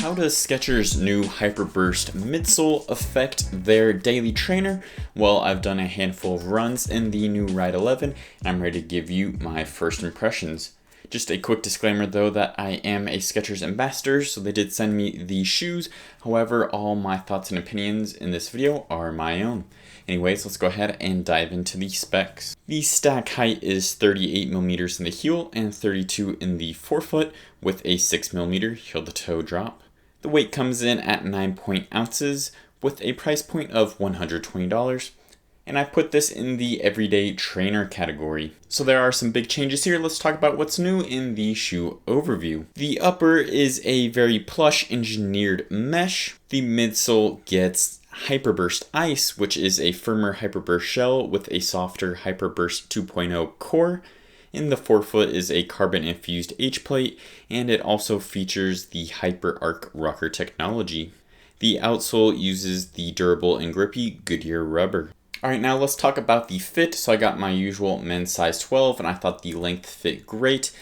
how does Skechers' new Hyperburst midsole affect their daily trainer? Well, I've done a handful of runs in the new Ride 11, and I'm ready to give you my first impressions. Just a quick disclaimer though that I am a Skechers ambassador, so they did send me the shoes. However, all my thoughts and opinions in this video are my own. Anyways, let's go ahead and dive into the specs. The stack height is 38mm in the heel and 32 in the forefoot with a 6mm heel to toe drop. The weight comes in at 9 ounces with a price point of $120. And I put this in the everyday trainer category. So there are some big changes here. Let's talk about what's new in the shoe overview. The upper is a very plush engineered mesh. The midsole gets Hyperburst Ice, which is a firmer Hyperburst shell with a softer Hyperburst 2.0 core. In the forefoot is a carbon infused H-plate, and it also features the Hyper Arc rocker technology. The outsole uses the durable and grippy Goodyear rubber. Alright, now let's talk about the fit. So I got my usual men's size 12 and I thought the length fit great.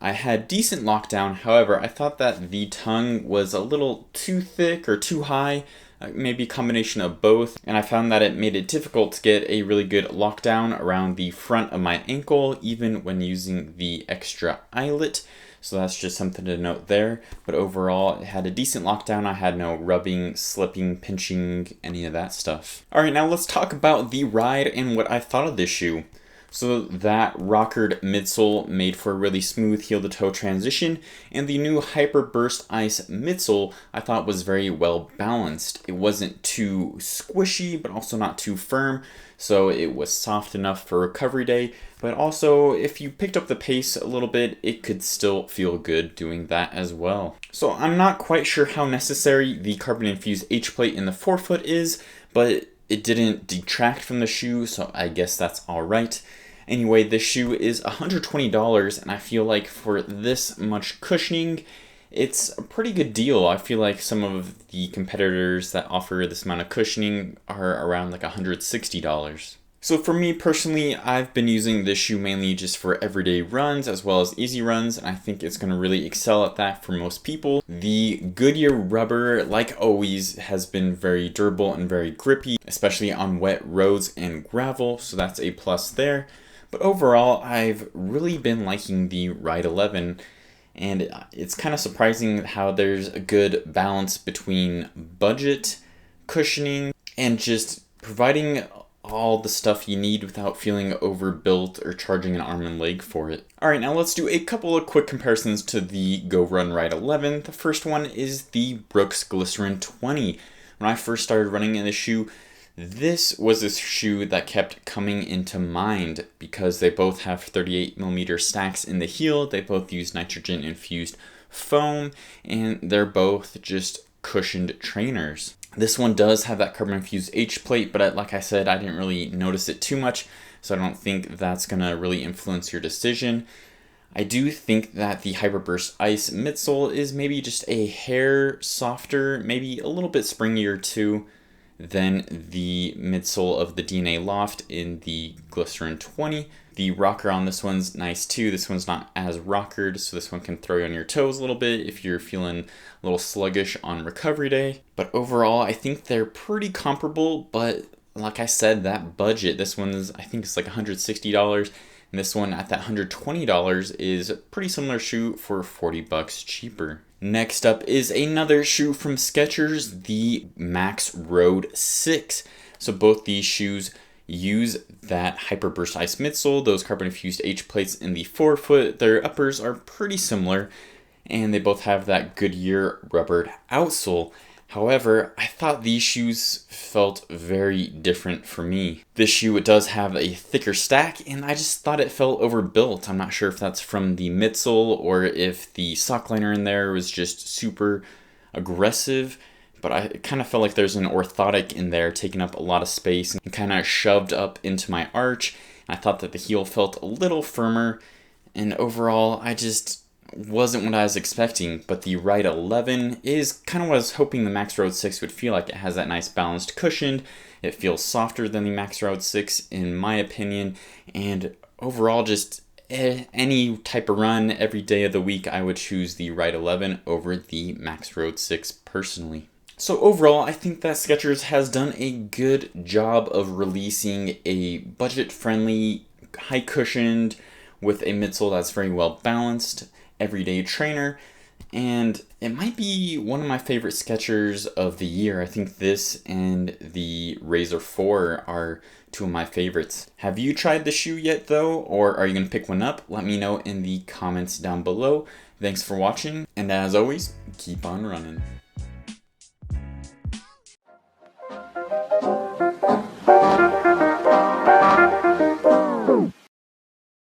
I had decent lockdown, however, I thought that the tongue was a little too thick or too high, maybe a combination of both, and I found that it made it difficult to get a really good lockdown around the front of my ankle, even when using the extra eyelet. So that's just something to note there. But overall, it had a decent lockdown. I had no rubbing, slipping, pinching, any of that stuff. All right, now let's talk about the ride and what I thought of this shoe. So that rockered midsole made for a really smooth heel to toe transition, and the new Hyperburst Ice midsole I thought was very well balanced. It wasn't too squishy, but also not too firm, so it was soft enough for recovery day, but also if you picked up the pace a little bit, it could still feel good doing that as well. So I'm not quite sure how necessary the carbon infused H-plate in the forefoot is, but it didn't detract from the shoe, so I guess that's alright. Anyway, this shoe is $120, and I feel like for this much cushioning, it's a pretty good deal. I feel like some of the competitors that offer this amount of cushioning are around like $160. So for me personally, I've been using this shoe mainly just for everyday runs as well as easy runs, and I think it's going to really excel at that for most people. The Goodyear rubber, like always, has been very durable and very grippy, especially on wet roads and gravel, so that's a plus there. But overall, I've really been liking the Ride 11, and it's kind of surprising how there's a good balance between budget, cushioning, and just providing all the stuff you need without feeling overbuilt or charging an arm and leg for it. Alright, now let's do a couple of quick comparisons to the Go Run Ride 11. The first one is the Brooks Glycerin 20. When I first started running in this shoe, this was a shoe that kept coming into mind because they both have 38mm stacks in the heel, they both use nitrogen infused foam, and they're both just cushioned trainers. This one does have that carbon infused H-plate, but like I said, I didn't really notice it too much, so I don't think that's going to really influence your decision. I do think that the Hyperburst Ice midsole is maybe just a hair softer, maybe a little bit springier too, than the midsole of the DNA Loft in the Glycerin 20. The rocker on this one's nice too. This one's not as rockered, so this one can throw you on your toes a little bit if you're feeling a little sluggish on recovery day. But overall, I think they're pretty comparable, but like I said, that budget, this one's, I think it's like $160, and this one at that $120 is a pretty similar shoe for $40 cheaper. Next up is another shoe from Skechers, the Max Road 6. So both these shoes use that Hyperburst Ice midsole, those carbon infused H-plates in the forefoot. Their uppers are pretty similar, and they both have that Goodyear rubbered outsole. However, I thought these shoes felt very different for me. This shoe, it does have a thicker stack, and I just thought it felt overbuilt. I'm not sure if that's from the midsole or if the sock liner in there was just super aggressive, but I kind of felt like there's an orthotic in there taking up a lot of space and kind of shoved up into my arch. I thought that the heel felt a little firmer, and overall, I just wasn't what I was expecting, but the Ride 11 is kind of what I was hoping the Max Road 6 would feel like. It has that nice balanced cushion. It feels softer than the Max Road 6 in my opinion, and overall just any type of run every day of the week, I would choose the Ride 11 over the Max Road 6 personally. So overall, I think that Skechers has done a good job of releasing a budget-friendly, high-cushioned, with a midsole that's very well balanced, everyday trainer. And it might be one of my favorite Skechers of the year. I think this and the Razor 4 are two of my favorites. Have you tried the shoe yet though, or are you going to pick one up? Let me know in the comments down below. Thanks for watching, and as always, keep on running.